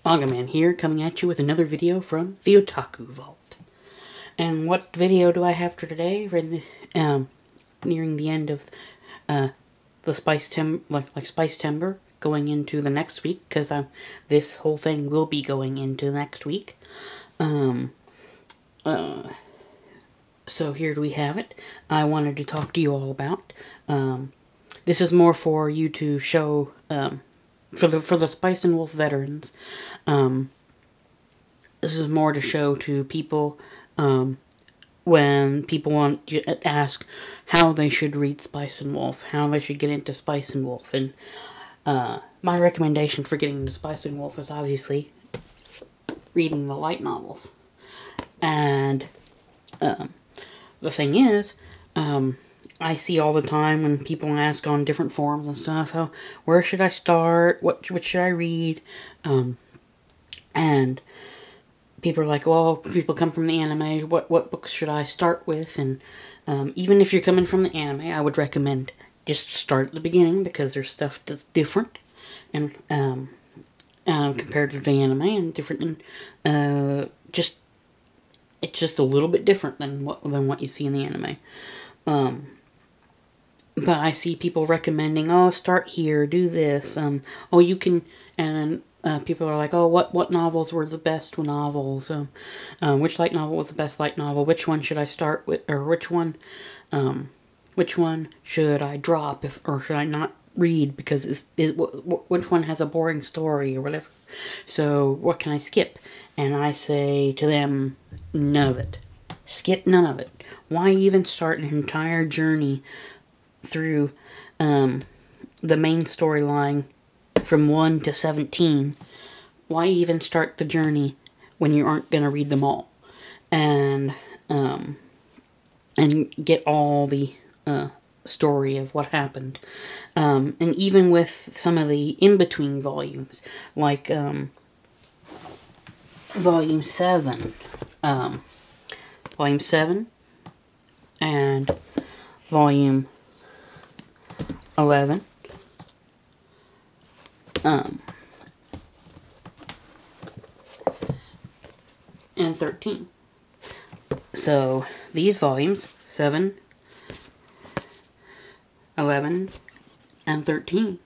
Manga Man here, coming at you with another video from the Otaku Vault. And what video do I have for today? We're in this, nearing the end of the Spicetember, going into the next week, because this whole thing will be going into next week. So here we have it. I wanted to talk to you all about. This is more for you to show. For the Spice and Wolf veterans, this is more to show to people when people want to ask how they should read Spice and Wolf, how they should get into Spice and Wolf. And my recommendation for getting into Spice and Wolf is obviously reading the light novels. And the thing is, I see all the time when people ask on different forums and stuff, where should I start? What should I read? And people are like, well, people come from the anime. What books should I start with? And even if you're coming from the anime, I would recommend just start at the beginning, because there's stuff that's different and compared to the anime, and different, and it's just a little bit different than what you see in the anime. But I see people recommending, oh, start here, do this, oh, you can, and people are like, oh, what novels were the best novels, which light novel was the best light novel, which one should I start with, or which one should I drop, or should I not read, because which one has a boring story, or whatever, so what can I skip? And I say to them, none of it. Skip none of it. Why even start an entire journey through the main storyline from 1 to 17? Why even start the journey when you aren't going to read them all? And get all the story of what happened. And even with some of the in-between volumes, like Volume 7. Volume 7 and Volume 11. And 13. So these volumes, 7, 11, and 13,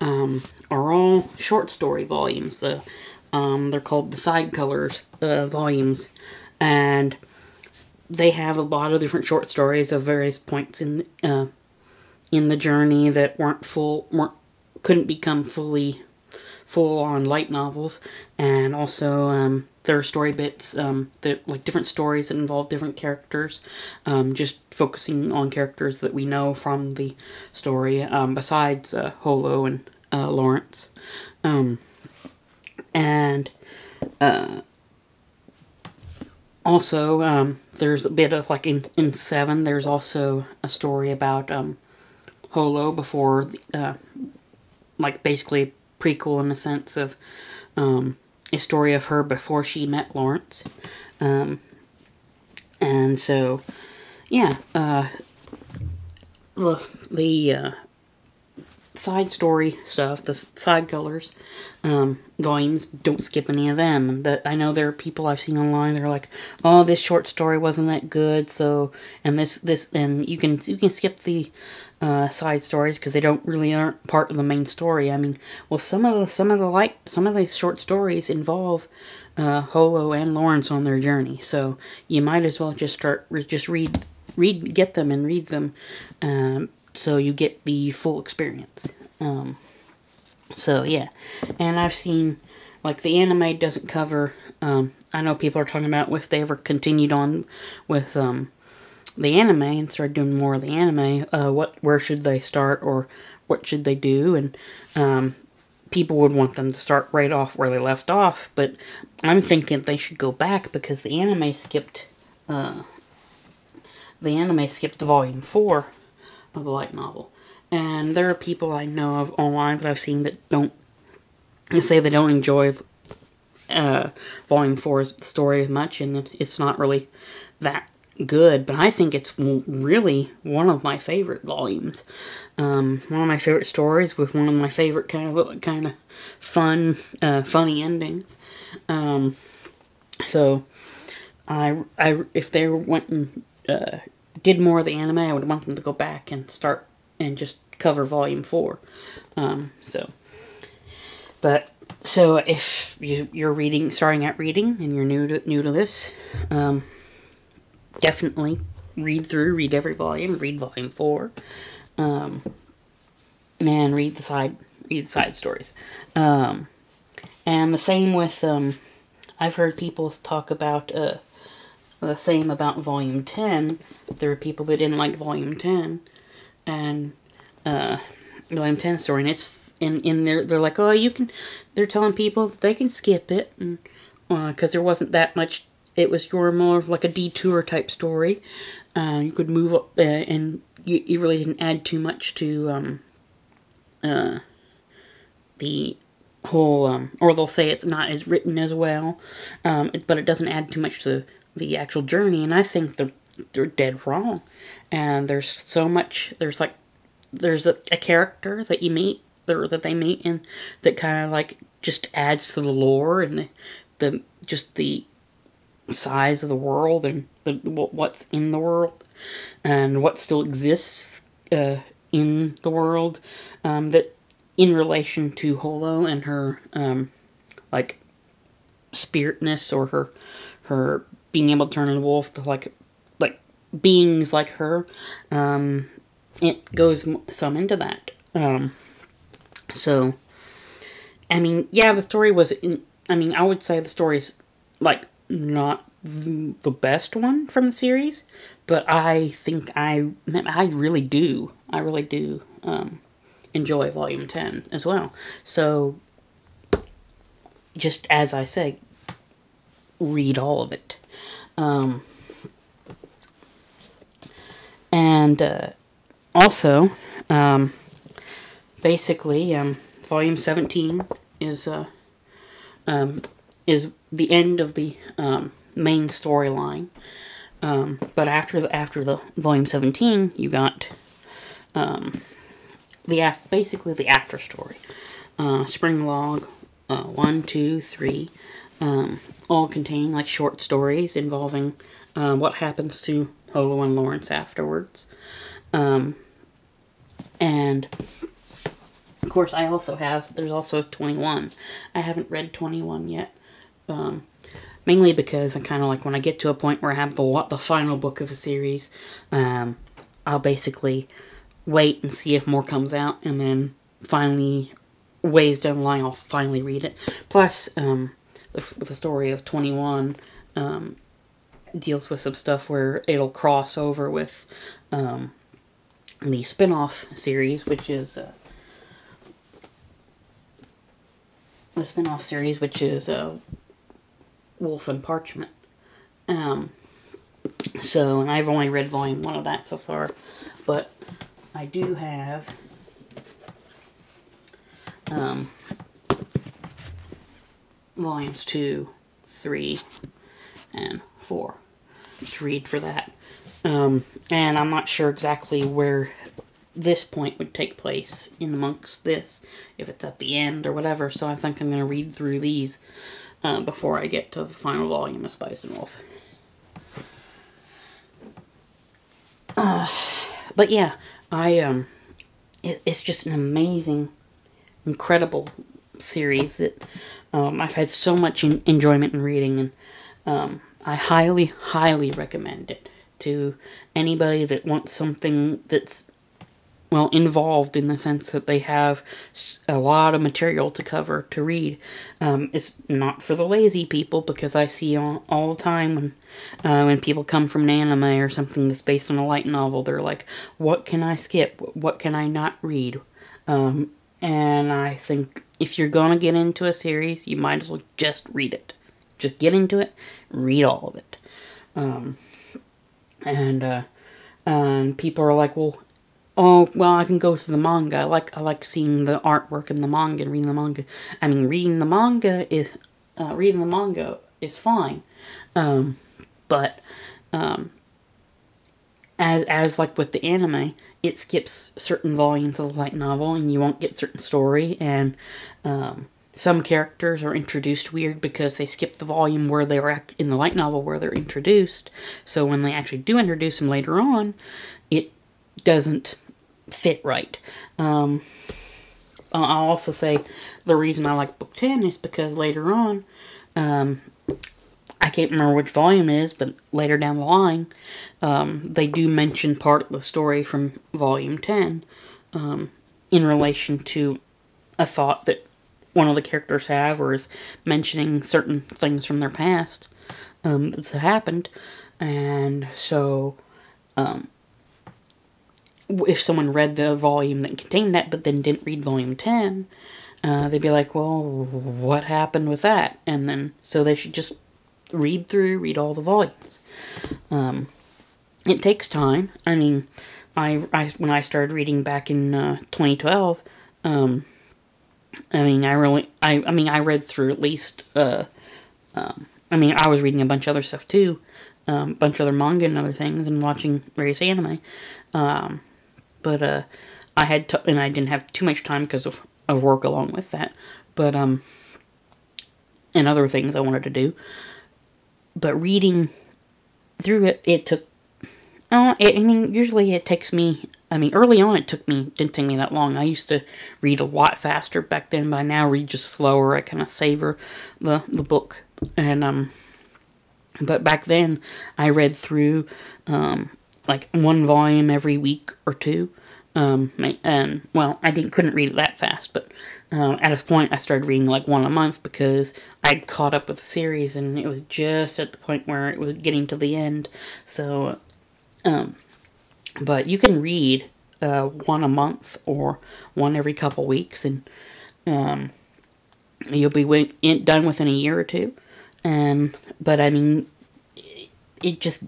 are all short story volumes. They're called the side colors volumes, and they have a lot of different short stories of various points in the journey that couldn't become full-on light novels, and also there are story bits that, like, different stories that involve different characters, just focusing on characters that we know from the story, besides Holo and Lawrence, and also, there's a bit of, like, in 7, there's also a story about Holo before, like, basically prequel in the sense of a story of her before she met Lawrence. And so, yeah, the side story stuff, the side colors volumes, don't skip any of them. I know there are people I've seen online, they're like, oh, this short story wasn't that good, so, and and you can skip the side stories because they aren't part of the main story. I mean, well, some of the short stories involve Holo and Lawrence on their journey, so you might as well just get them and read them, so you get the full experience. So yeah, and I've seen, like, the anime doesn't cover, I know people are talking about if they ever continued on with the anime and started doing more of the anime, where should they start, or what should they do? And people would want them to start right off where they left off, but I'm thinking they should go back, because the anime skipped Volume 4 of the light novel. And there are people I know of online that I've seen that say they don't enjoy Volume 4's story as much, and it's not really that good, but I think it's really one of my favorite volumes. One of my favorite stories with one of my favorite kind of fun, funny endings. So if they went and did more of the anime, I would want them to go back and start and just cover volume 4. So if you're starting out reading, and you're new to this, definitely read every volume, read volume 4, and read the side stories. And the same with, I've heard people talk about, the same about volume 10. There were people that didn't like volume 10, and, volume 10 story, and it's, in there, they're like, oh, they're telling people that they can skip it, and, because there wasn't that much. It was more of like a detour type story. You could move up, and you really didn't add too much to the whole, or they'll say it's not as written as well, but it doesn't add too much to the actual journey, and I think they're dead wrong. And there's so much, there's a character that you meet, or that they meet, and that kind of like just adds to the lore, and the size of the world, and what's in the world, and what still exists in the world, that in relation to Holo and her spiritness, or her being able to turn into a wolf, to like beings like her. It goes some into that. So, I mean, yeah, the story was I would say the story's not the best one from the series, but I think I really do enjoy volume 10 as well. So, just as I say, read all of it. And also, basically, volume 17 is the end of the main storyline. But after the volume 17, you got basically the after story. Spring Log 1, 2, 3, all contain short stories involving what happens to Holo and Lawrence afterwards. And of course, there's also 21. I haven't read 21 yet. Mainly because I kind of when I get to a point where I have the final book of a series, I'll basically wait and see if more comes out, and then finally, ways down the line, I'll finally read it. Plus, the story of 21 deals with some stuff where it'll cross over with the spin-off series, which is Wolf and Parchment. So, and I've only read volume 1 of that so far, but I do have volumes 2, 3, and 4 to read for that. And I'm not sure exactly where this point would take place in amongst this, if it's at the end or whatever, so I think I'm going to read through these before I get to the final volume of Spice and Wolf. But yeah, it's just an amazing, incredible series that I've had so much enjoyment in reading, and I highly, highly recommend it to anybody that wants something that's, well, involved in the sense that they have a lot of material to cover, to read. It's not for the lazy people, because I see all the time when people come from an anime or something that's based on a light novel, they're like, what can I skip? What can I not read? And I think if you're going to get into a series, you might as well just read it. Just get into it, read all of it. And people are like, well, oh, well, I can go through the manga. I like seeing the artwork in the manga and reading the manga. I mean, reading the manga is fine. But as like with the anime, it skips certain volumes of the light novel, and you won't get certain story, and some characters are introduced weird because they skip the volume where they were in the light novel where they're introduced. So when they actually do introduce them later on, it doesn't fit right. I'll also say the reason I like book 10 is because later on, I can't remember which volume it is, but later down the line, they do mention part of the story from volume 10 in relation to a thought that one of the characters have, or is mentioning certain things from their past that's happened. And so if someone read the volume that contained that but then didn't read volume 10, they'd be like, well, what happened with that? And then so they should just read all the volumes. It takes time. I mean, I when I started reading back in 2012, I read through at least, I was reading a bunch of other stuff too, a bunch of other manga and other things, and watching various anime, but I didn't have too much time because of work along with that, but, and other things I wanted to do, but reading through it took, usually it takes me, early on didn't take me that long. I used to read a lot faster back then, but I now read just slower. I kind of savor the book. And, but back then, I read through, like, one volume every week or two. I couldn't read it that fast, but, at this point, I started reading, like, one a month because I'd caught up with the series, and it was just at the point where it was getting to the end. So, but you can read one a month or one every couple weeks, and you'll be done within a year or two. But it just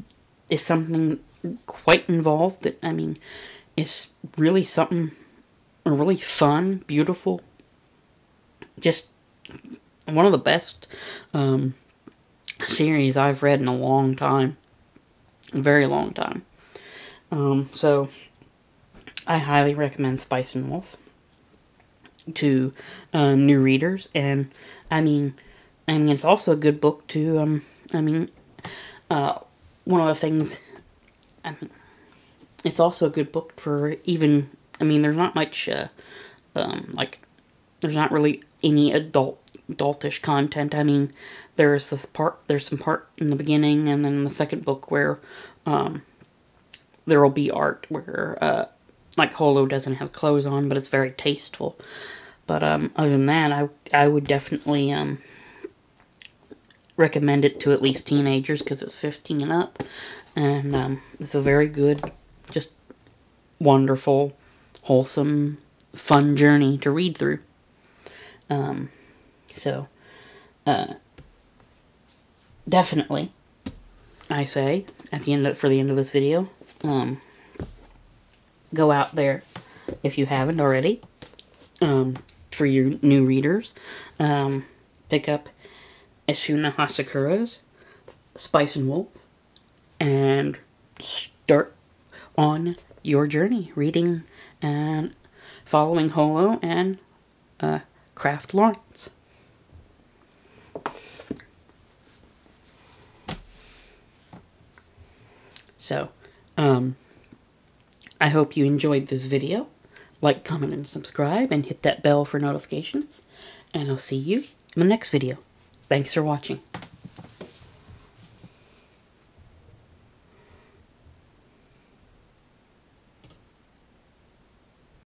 is something quite involved that, it's really something really fun, beautiful, just one of the best series I've read in a long time. A very long time. So I highly recommend Spice and Wolf to new readers, and it's also a good book to one of the things, it's also a good book for even, there's not much there's not really any adultish content. There's some part in the beginning, and then the second book where there will be art where, like, Holo doesn't have clothes on, but it's very tasteful. But, other than that, I would definitely, recommend it to at least teenagers, because it's 15 and up, and, it's a very good, just wonderful, wholesome, fun journey to read through. Definitely, I say, for the end of this video, go out there, if you haven't already, for your new readers, pick up Esuna Hasakura's Spice and Wolf, and start on your journey, reading and following Holo and Craft Lawrence. So, I hope you enjoyed this video. Like, comment, and subscribe, and hit that bell for notifications. And I'll see you in the next video. Thanks for watching.